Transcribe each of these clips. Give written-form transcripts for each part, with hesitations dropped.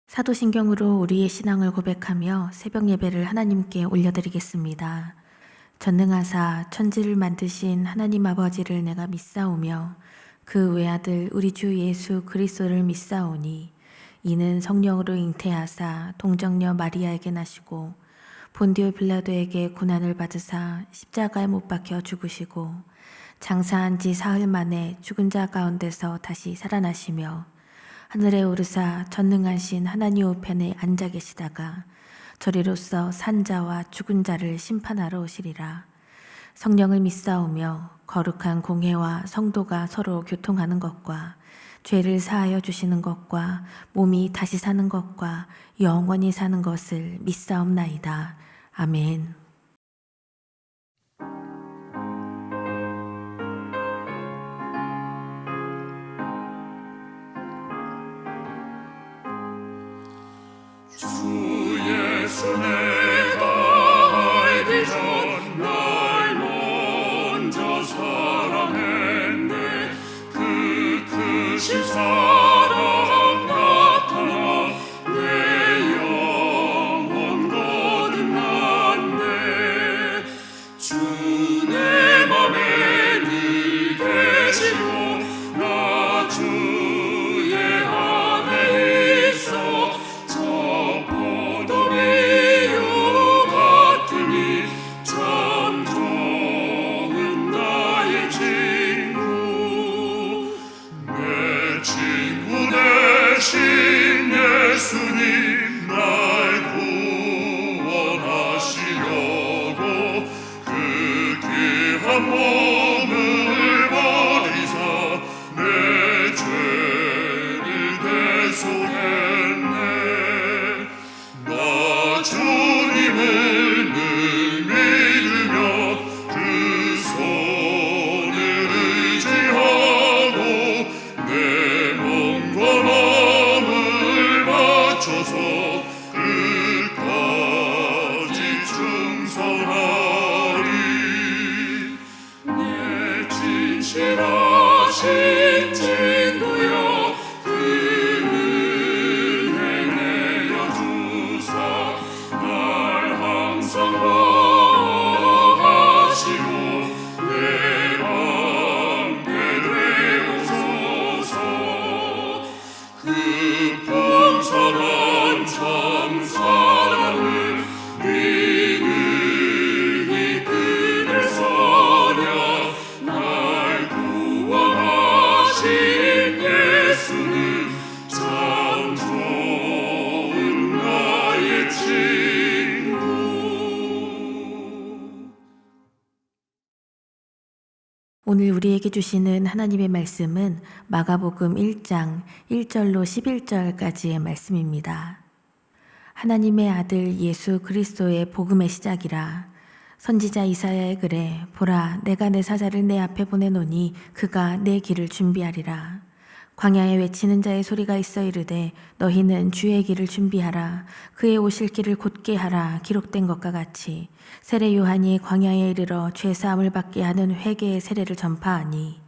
사도신경으로 우리의 신앙을 고백하며 새벽 예배를 하나님께 올려드리겠습니다. 전능하사 천지를 만드신 하나님 아버지를 내가 믿사오며 그 외아들 우리 주 예수 그리스도를 믿사오니 이는 성령으로 잉태하사 동정녀 마리아에게 나시고 본디오 빌라도에게 고난을 받으사 십자가에 못 박혀 죽으시고 장사한 지 사흘 만에 죽은 자 가운데서 다시 살아나시며 하늘에 오르사 전능하신 하나님 우편에 앉아 계시다가 저리로서 산 자와 죽은 자를 심판하러 오시리라. 성령을 믿사오며 거룩한 공회와 성도가 서로 교통하는 것과 죄를 사하여 주시는 것과 몸이 다시 사는 것과 영원히 사는 것을 믿사옵나이다. 아멘. 주 예수 내가 알기 전 날 먼저 사랑했네. 그 크신 사랑 나타나 내 영혼 거듭났네. 주 내 맘에 늘 계시고 나 주의 안에 있어 저 포도비유 같으니 참 좋은 나의 친구. 내 친구 되신 예수님 날 구원하시려고 그 귀한 몸을 버리사 내 죄를 대속했네. 나 주님을 늘 믿으며 그 손을 의지하고 내 몸과 마음을 바쳐서 끝까지 충성하리. 내 진실하신 친구여 그 은혜 내려주사 날 항상 보호하시고 내 함께 되옵소서. 그 풍성한 참 사랑을 믿으니 그늘 서냐. 날 구원하신 예수는 참 좋은 나의 친구. 오늘 우리에게 주시는 하나님의 말씀은 마가복음 1장 1절로 11절까지의 말씀입니다. 하나님의 아들 예수 그리스도의 복음의 시작이라. 선지자 이사야의 글에 보라 내가 내 사자를 내 앞에 보내노니 그가 내 길을 준비하리라. 광야에 외치는 자의 소리가 있어 이르되 너희는 주의 길을 준비하라. 그의 오실 길을 곧게 하라. 기록된 것과 같이 세례 요한이 광야에 이르러 죄사함을 받게 하는 회개의 세례를 전파하니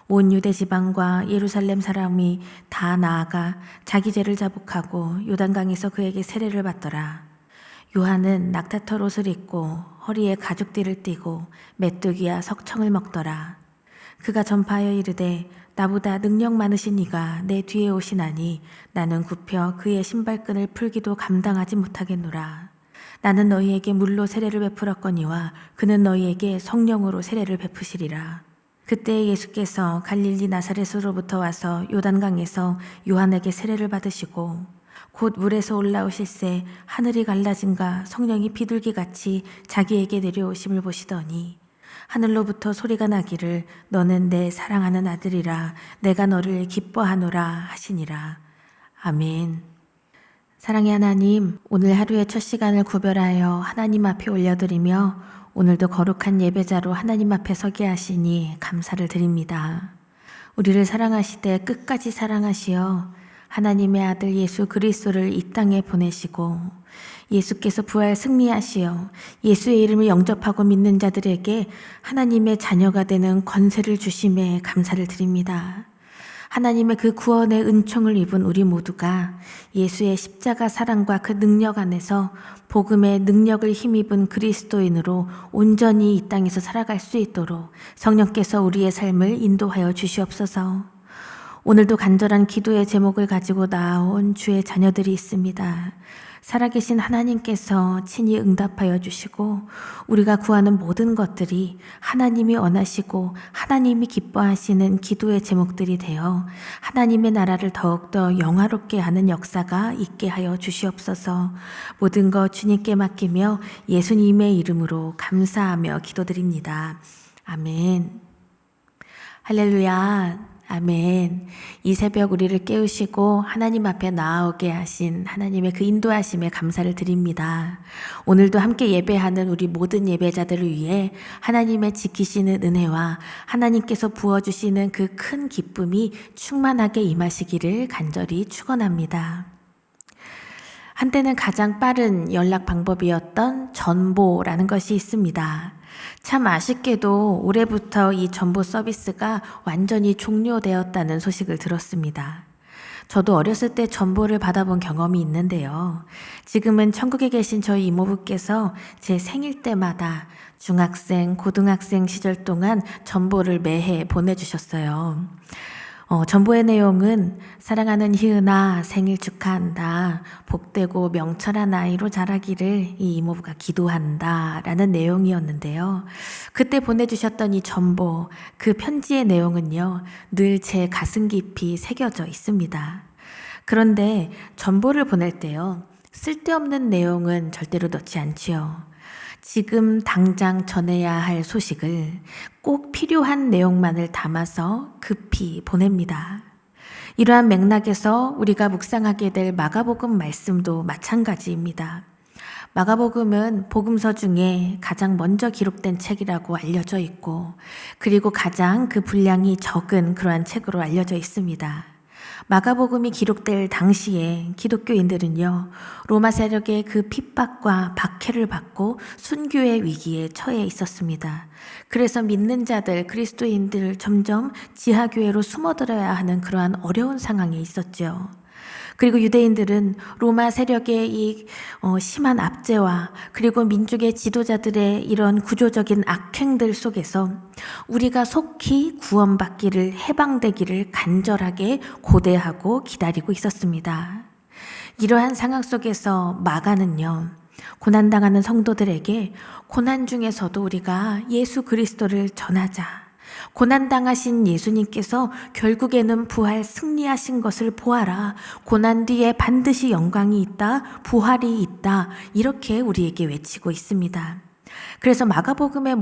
온 유대 지방과 예루살렘 사람이 다 나아가 자기 죄를 자복하고 요단강에서 그에게 세례를 받더라. 요한은 낙타털 옷을 입고 허리에 가죽띠를 띠고 메뚜기와 석청을 먹더라. 그가 전파하여 이르되 나보다 능력 많으신 이가 내 뒤에 오시나니 나는 굽혀 그의 신발끈을 풀기도 감당하지 못하겠노라. 나는 너희에게 물로 세례를 베풀었거니와 그는 너희에게 성령으로 세례를 베푸시리라. 그때 예수께서 갈릴리 나사렛으로부터 와서 요단강에서 요한에게 세례를 받으시고 곧 물에서 올라오실새 하늘이 갈라진가 성령이 비둘기같이 자기에게 내려오심을 보시더니 하늘로부터 소리가 나기를 너는 내 사랑하는 아들이라 내가 너를 기뻐하노라 하시니라. 아멘. 사랑의 하나님, 오늘 하루의 첫 시간을 구별하여 하나님 앞에 올려드리며 오늘도 거룩한 예배자로 하나님 앞에 서게 하시니 감사를 드립니다. 우리를 사랑하시되 끝까지 사랑하시어 하나님의 아들 예수 그리스도를 이 땅에 보내시고 예수께서 부활 승리하시어 예수의 이름을 영접하고 믿는 자들에게 하나님의 자녀가 되는 권세를 주심에 감사를 드립니다. 하나님의 그 구원의 은총을 입은 우리 모두가 예수의 십자가 사랑과 그 능력 안에서 복음의 능력을 힘입은 그리스도인으로 온전히 이 땅에서 살아갈 수 있도록 성령께서 우리의 삶을 인도하여 주시옵소서. 오늘도 간절한 기도의 제목을 가지고 나온 주의 자녀들이 있습니다. 살아계신 하나님께서 친히 응답하여 주시고 우리가 구하는 모든 것들이 하나님이 원하시고 하나님이 기뻐하시는 기도의 제목들이 되어 하나님의 나라를 더욱더 영화롭게 하는 역사가 있게 하여 주시옵소서. 모든 것 주님께 맡기며 예수님의 이름으로 감사하며 기도드립니다. 아멘. 할렐루야. 아멘. 이 새벽 우리를 깨우시고 하나님 앞에 나아오게 하신 하나님의 그 인도하심에 감사를 드립니다. 오늘도 함께 예배하는 우리 모든 예배자들을 위해 하나님의 지키시는 은혜와 하나님께서 부어주시는 그 큰 기쁨이 충만하게 임하시기를 간절히 축원합니다. 한때는 가장 빠른 연락 방법이었던 전보라는 것이 있습니다. 참 아쉽게도 올해부터 이 전보 서비스가 완전히 종료되었다는 소식을 들었습니다. 저도 어렸을 때 전보를 받아본 경험이 있는데요. 지금은 천국에 계신 저희 이모부께서 제 생일 때마다 중학생, 고등학생 시절 동안 전보를 매해 보내주셨어요. 전보의 내용은 사랑하는 희은아 생일 축하한다. 복되고 명철한 아이로 자라기를 이 이모부가 기도한다 라는 내용이었는데요. 그때 보내주셨던 이 전보, 그 편지의 내용은요. 늘 제 가슴 깊이 새겨져 있습니다. 그런데 전보를 보낼 때요. 쓸데없는 내용은 절대로 넣지 않지요. 지금 당장 전해야 할 소식을 꼭 필요한 내용만을 담아서 급히 보냅니다. 이러한 맥락에서 우리가 묵상하게 될 마가복음 말씀도 마찬가지입니다. 마가복음은 복음서 중에 가장 먼저 기록된 책이라고 알려져 있고 그리고 가장 그 분량이 적은 그러한 책으로 알려져 있습니다. 마가복음이 기록될 당시에 기독교인들은요, 로마 세력의 그 핍박과 박해를 받고 순교의 위기에 처해 있었습니다. 그래서 믿는 자들, 그리스도인들 점점 지하교회로 숨어들어야 하는 그러한 어려운 상황에 있었죠. 그리고 유대인들은 로마 세력의 이 심한 압제와 그리고 민족의 지도자들의 이런 구조적인 악행들 속에서 우리가 속히 구원받기를, 해방되기를 간절하게 고대하고 기다리고 있었습니다. 이러한 상황 속에서 마가는요, 고난당하는 성도들에게 고난 중에서도 우리가 예수 그리스도를 전하자, 고난당하신 예수님께서 결국에는 부활 승리하신 것을 보아라. 고난 뒤에 반드시 영광이 있다. 부활이 있다. 이렇게 우리에게 외치고 있습니다. 그래서 마가복음의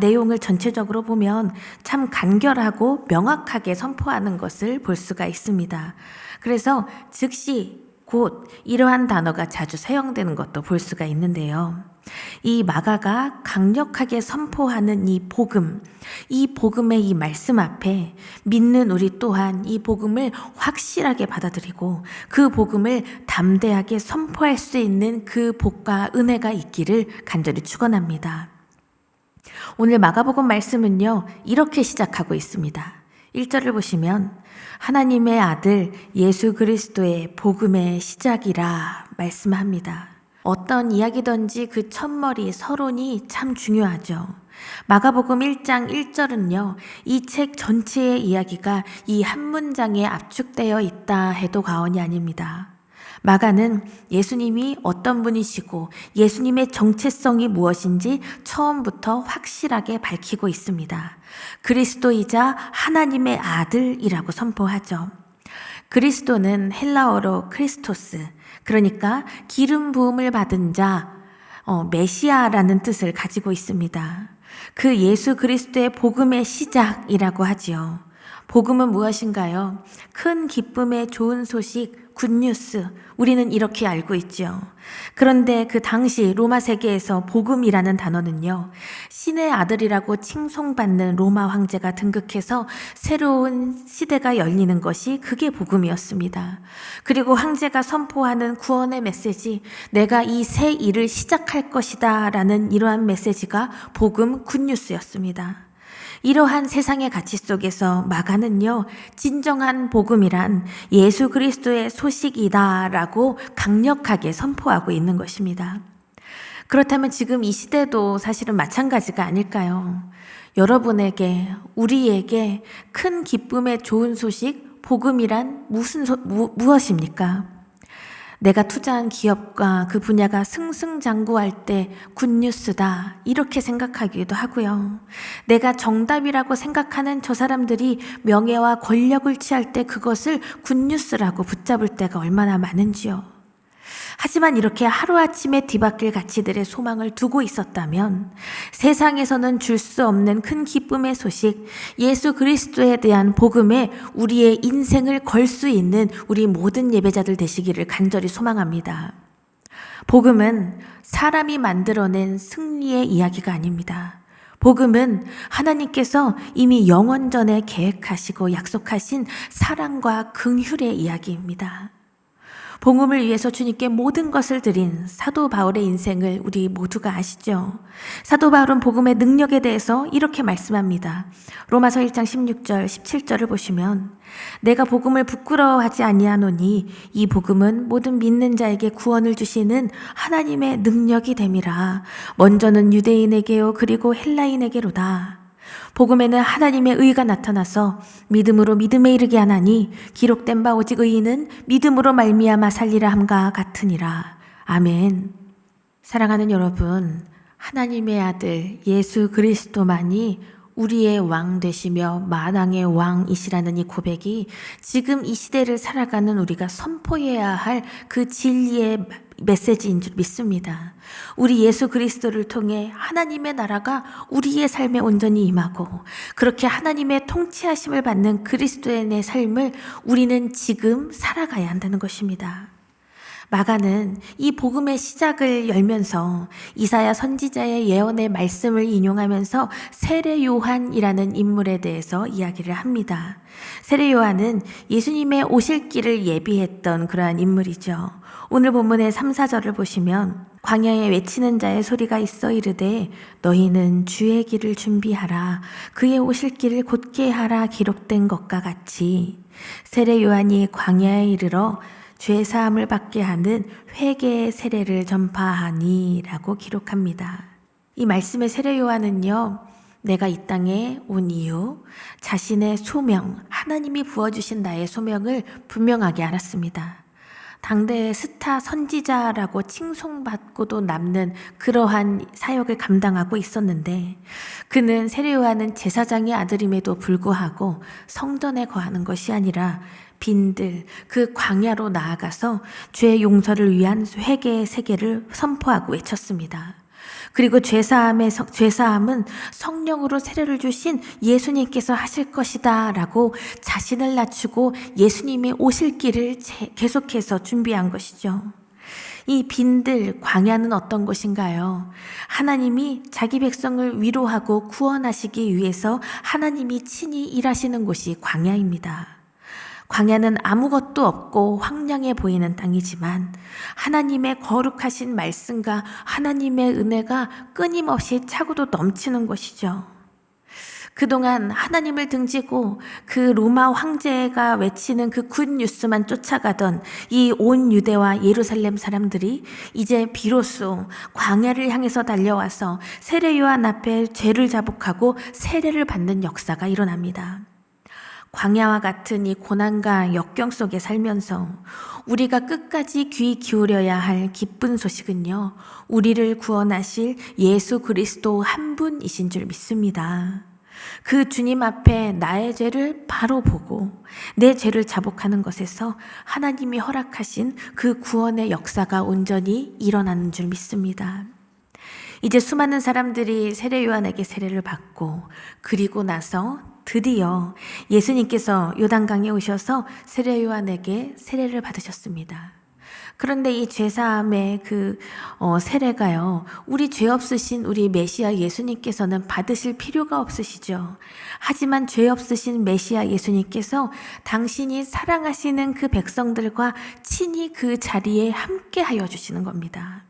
내용을 전체적으로 보면 참 간결하고 명확하게 선포하는 것을 볼 수가 있습니다. 그래서 즉시 곧 이러한 단어가 자주 사용되는 것도 볼 수가 있는데요. 이 마가가 강력하게 선포하는 이 복음의 이 말씀 앞에 믿는 우리 또한 이 복음을 확실하게 받아들이고 그 복음을 담대하게 선포할 수 있는 그 복과 은혜가 있기를 간절히 축원합니다. 오늘 마가복음 말씀은요, 이렇게 시작하고 있습니다. 1절을 보시면 하나님의 아들 예수 그리스도의 복음의 시작이라 말씀합니다. 어떤 이야기든지 그 첫머리 서론이 참 중요하죠. 마가복음 1장 1절은요. 이 책 전체의 이야기가 이 한 문장에 압축되어 있다 해도 과언이 아닙니다. 마가는 예수님이 어떤 분이시고 예수님의 정체성이 무엇인지 처음부터 확실하게 밝히고 있습니다. 그리스도이자 하나님의 아들이라고 선포하죠. 그리스도는 헬라어로 크리스토스, 그러니까 기름 부음을 받은 자, 메시아라는 뜻을 가지고 있습니다. 그 예수 그리스도의 복음의 시작이라고 하지요. 복음은 무엇인가요? 큰 기쁨의 좋은 소식, 굿뉴스, 우리는 이렇게 알고 있죠. 그런데 그 당시 로마 세계에서 복음이라는 단어는요, 신의 아들이라고 칭송받는 로마 황제가 등극해서 새로운 시대가 열리는 것이 그게 복음이었습니다. 그리고 황제가 선포하는 구원의 메시지, 내가 이 새 일을 시작할 것이다 라는 이러한 메시지가 복음 굿뉴스였습니다. 이러한 세상의 가치 속에서 마가는요, 진정한 복음이란 예수 그리스도의 소식이다라고 강력하게 선포하고 있는 것입니다. 그렇다면 지금 이 시대도 사실은 마찬가지가 아닐까요? 여러분에게, 우리에게 큰 기쁨의 좋은 소식, 복음이란 무엇입니까? 내가 투자한 기업과 그 분야가 승승장구할 때 굿뉴스다, 이렇게 생각하기도 하고요. 내가 정답이라고 생각하는 저 사람들이 명예와 권력을 취할 때 그것을 굿뉴스라고 붙잡을 때가 얼마나 많은지요. 하지만 이렇게 하루아침에 뒤바뀔 가치들의 소망을 두고 있었다면 세상에서는 줄 수 없는 큰 기쁨의 소식, 예수 그리스도에 대한 복음에 우리의 인생을 걸 수 있는 우리 모든 예배자들 되시기를 간절히 소망합니다. 복음은 사람이 만들어낸 승리의 이야기가 아닙니다. 복음은 하나님께서 이미 영원 전에 계획하시고 약속하신 사랑과 긍휼의 이야기입니다. 복음을 위해서 주님께 모든 것을 드린 사도 바울의 인생을 우리 모두가 아시죠? 사도 바울은 복음의 능력에 대해서 이렇게 말씀합니다. 로마서 1장 16절, 17절을 보시면 내가 복음을 부끄러워하지 아니하노니 이 복음은 모든 믿는 자에게 구원을 주시는 하나님의 능력이 됨이라. 먼저는 유대인에게요 그리고 헬라인에게로다. 복음에는 하나님의 의가 나타나서 믿음으로 믿음에 이르게 하나니 기록된 바 오직 의인은 믿음으로 말미암아 살리라 함과 같으니라. 아멘. 사랑하는 여러분, 하나님의 아들 예수 그리스도만이 우리의 왕 되시며 만왕의 왕이시라는 이 고백이 지금 이 시대를 살아가는 우리가 선포해야 할 그 진리의 메시지인 줄 믿습니다. 우리 예수 그리스도를 통해 하나님의 나라가 우리의 삶에 온전히 임하고 그렇게 하나님의 통치하심을 받는 그리스도인의 삶을 우리는 지금 살아가야 한다는 것입니다. 마가는 이 복음의 시작을 열면서 이사야 선지자의 예언의 말씀을 인용하면서 세례 요한이라는 인물에 대해서 이야기를 합니다. 세례 요한은 예수님의 오실 길을 예비했던 그러한 인물이죠. 오늘 본문의 3, 4절을 보시면 광야에 외치는 자의 소리가 있어 이르되 너희는 주의 길을 준비하라 그의 오실 길을 곧게 하라 기록된 것과 같이 세례 요한이 광야에 이르러 죄 사함을 받게 하는 회개의 세례를 전파하니 라고 기록합니다. 이 말씀의 세례 요한은요, 내가 이 땅에 온 이유, 자신의 소명, 하나님이 부어주신 나의 소명을 분명하게 알았습니다. 당대의 스타 선지자라고 칭송받고도 남는 그러한 사역을 감당하고 있었는데 그는 세례 요한은 제사장의 아들임에도 불구하고 성전에 거하는 것이 아니라 빈들 그 광야로 나아가서 죄 용서를 위한 회개의 세계를 선포하고 외쳤습니다. 그리고 죄사함은 성령으로 세례를 주신 예수님께서 하실 것이다 라고 자신을 낮추고 예수님의 오실 길을 계속해서 준비한 것이죠. 이 빈들 광야는 어떤 곳인가요? 하나님이 자기 백성을 위로하고 구원하시기 위해서 하나님이 친히 일하시는 곳이 광야입니다. 광야는 아무것도 없고 황량해 보이는 땅이지만 하나님의 거룩하신 말씀과 하나님의 은혜가 끊임없이 차고도 넘치는 것이죠. 그동안 하나님을 등지고 그 로마 황제가 외치는 그 굿뉴스만 쫓아가던 이 온 유대와 예루살렘 사람들이 이제 비로소 광야를 향해서 달려와서 세례 요한 앞에 죄를 자복하고 세례를 받는 역사가 일어납니다. 광야와 같은 이 고난과 역경 속에 살면서 우리가 끝까지 귀 기울여야 할 기쁜 소식은요, 우리를 구원하실 예수 그리스도 한 분이신 줄 믿습니다. 그 주님 앞에 나의 죄를 바로 보고 내 죄를 자복하는 것에서 하나님이 허락하신 그 구원의 역사가 온전히 일어나는 줄 믿습니다. 이제 수많은 사람들이 세례 요한에게 세례를 받고 그리고 나서 드디어 예수님께서 요단강에 오셔서 세례 요한에게 세례를 받으셨습니다. 그런데 이 죄사함의 세례가요, 우리 죄 없으신 우리 메시아 예수님께서는 받으실 필요가 없으시죠. 하지만 죄 없으신 메시아 예수님께서 당신이 사랑하시는 그 백성들과 친히 그 자리에 함께 하여 주시는 겁니다.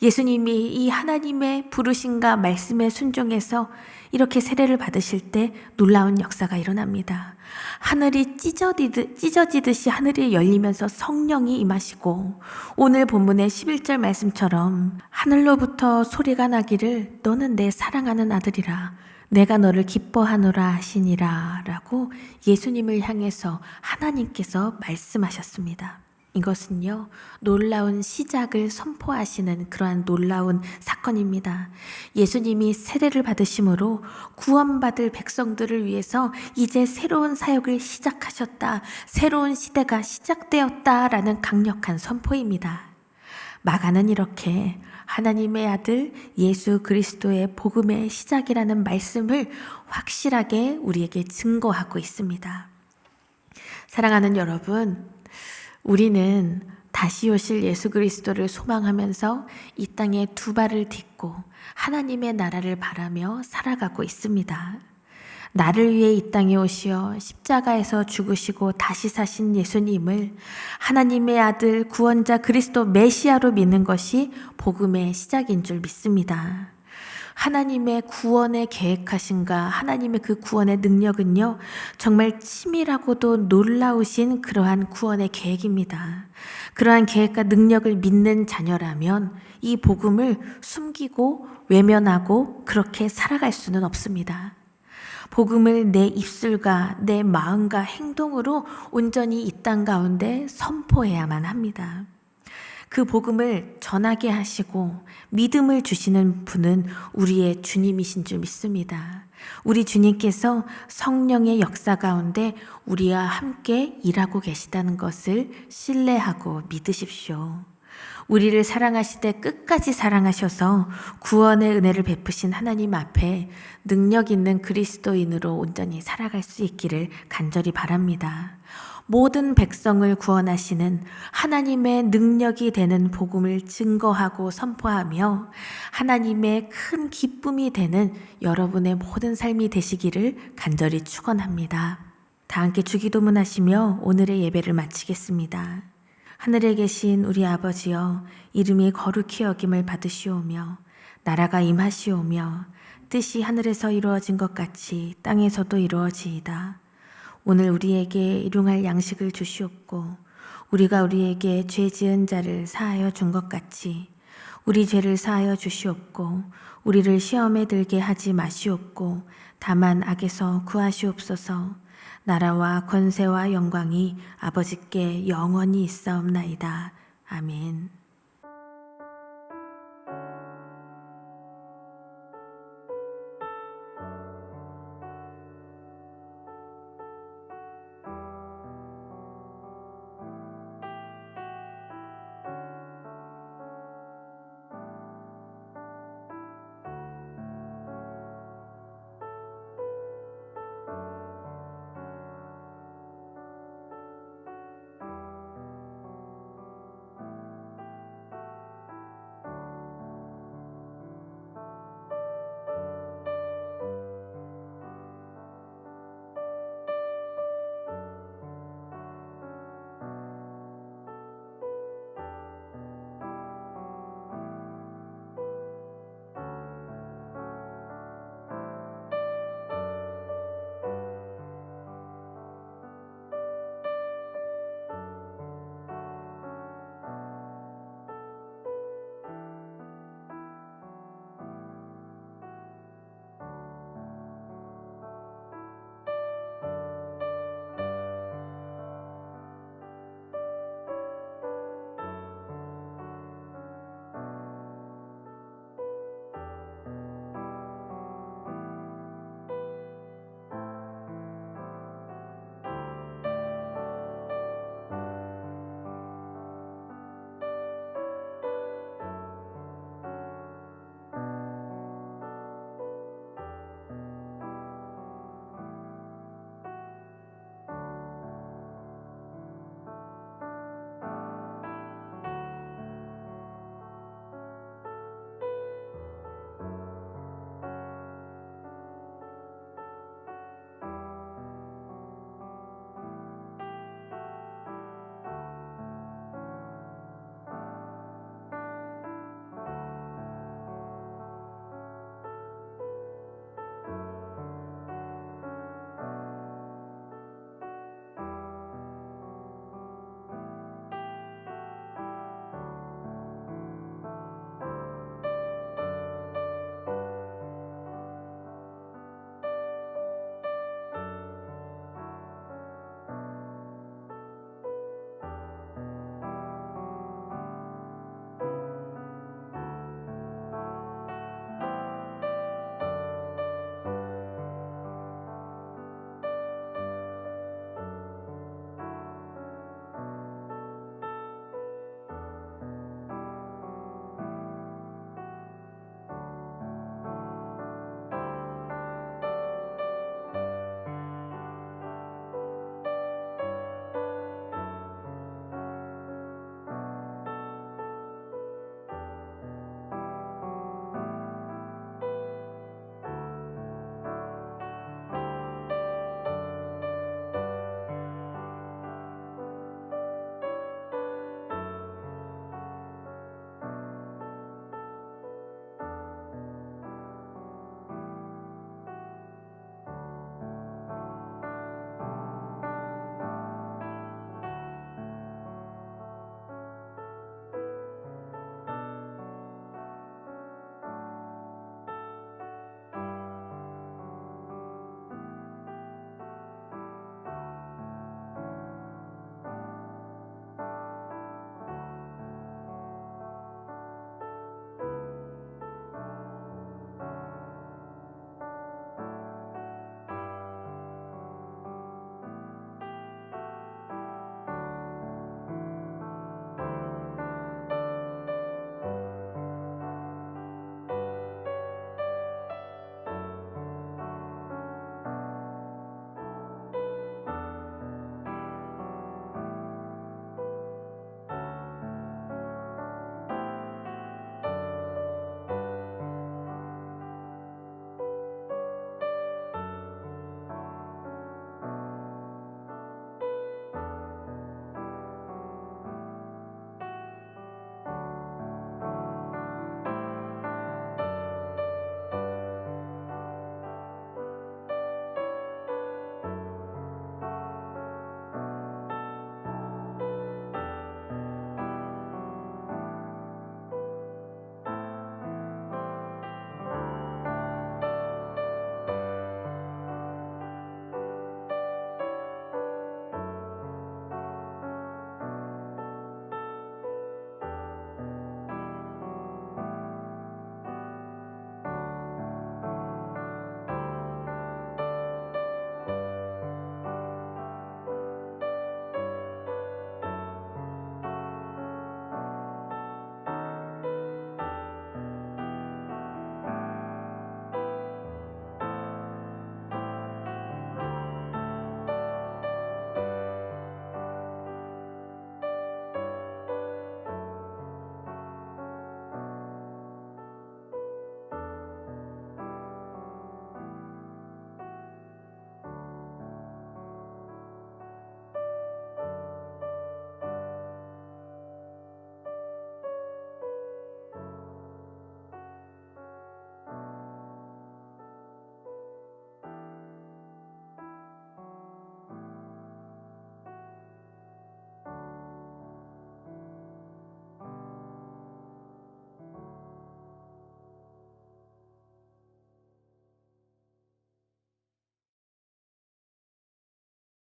예수님이 이 하나님의 부르심과 말씀에 순종해서 이렇게 세례를 받으실 때 놀라운 역사가 일어납니다. 하늘이 찢어지듯이 하늘이 열리면서 성령이 임하시고, 오늘 본문의 11절 말씀처럼 하늘로부터 소리가 나기를 너는 내 사랑하는 아들이라 내가 너를 기뻐하노라 하시니라 라고 예수님을 향해서 하나님께서 말씀하셨습니다. 이것은요, 놀라운 시작을 선포하시는 그러한 놀라운 사건입니다. 예수님이 세례를 받으심으로 구원받을 백성들을 위해서 이제 새로운 사역을 시작하셨다, 새로운 시대가 시작되었다라는 강력한 선포입니다. 마가는 이렇게 하나님의 아들 예수 그리스도의 복음의 시작이라는 말씀을 확실하게 우리에게 증거하고 있습니다. 사랑하는 여러분, 우리는 다시 오실 예수 그리스도를 소망하면서 이 땅에 두 발을 딛고 하나님의 나라를 바라며 살아가고 있습니다. 나를 위해 이 땅에 오시어 십자가에서 죽으시고 다시 사신 예수님을 하나님의 아들 구원자 그리스도 메시아로 믿는 것이 복음의 시작인 줄 믿습니다. 하나님의 구원에 계획하신가, 하나님의 그 구원의 능력은요, 정말 치밀하고도 놀라우신 그러한 구원의 계획입니다. 그러한 계획과 능력을 믿는 자녀라면 이 복음을 숨기고 외면하고 그렇게 살아갈 수는 없습니다. 복음을 내 입술과 내 마음과 행동으로 온전히 이 땅 가운데 선포해야만 합니다. 그 복음을 전하게 하시고 믿음을 주시는 분은 우리의 주님이신 줄 믿습니다. 우리 주님께서 성령의 역사 가운데 우리와 함께 일하고 계시다는 것을 신뢰하고 믿으십시오. 우리를 사랑하시되 끝까지 사랑하셔서 구원의 은혜를 베푸신 하나님 앞에 능력 있는 그리스도인으로 온전히 살아갈 수 있기를 간절히 바랍니다. 모든 백성을 구원하시는 하나님의 능력이 되는 복음을 증거하고 선포하며 하나님의 큰 기쁨이 되는 여러분의 모든 삶이 되시기를 간절히 축원합니다. 다 함께 주기도문 하시며 오늘의 예배를 마치겠습니다. 하늘에 계신 우리 아버지여, 이름이 거룩히 여김을 받으시오며 나라가 임하시오며 뜻이 하늘에서 이루어진 것 같이 땅에서도 이루어지이다. 오늘 우리에게 일용할 양식을 주시옵고 우리가 우리에게 죄 지은 자를 사하여 준 것 같이 우리 죄를 사하여 주시옵고 우리를 시험에 들게 하지 마시옵고 다만 악에서 구하시옵소서. 나라와 권세와 영광이 아버지께 영원히 있사옵나이다. 아멘.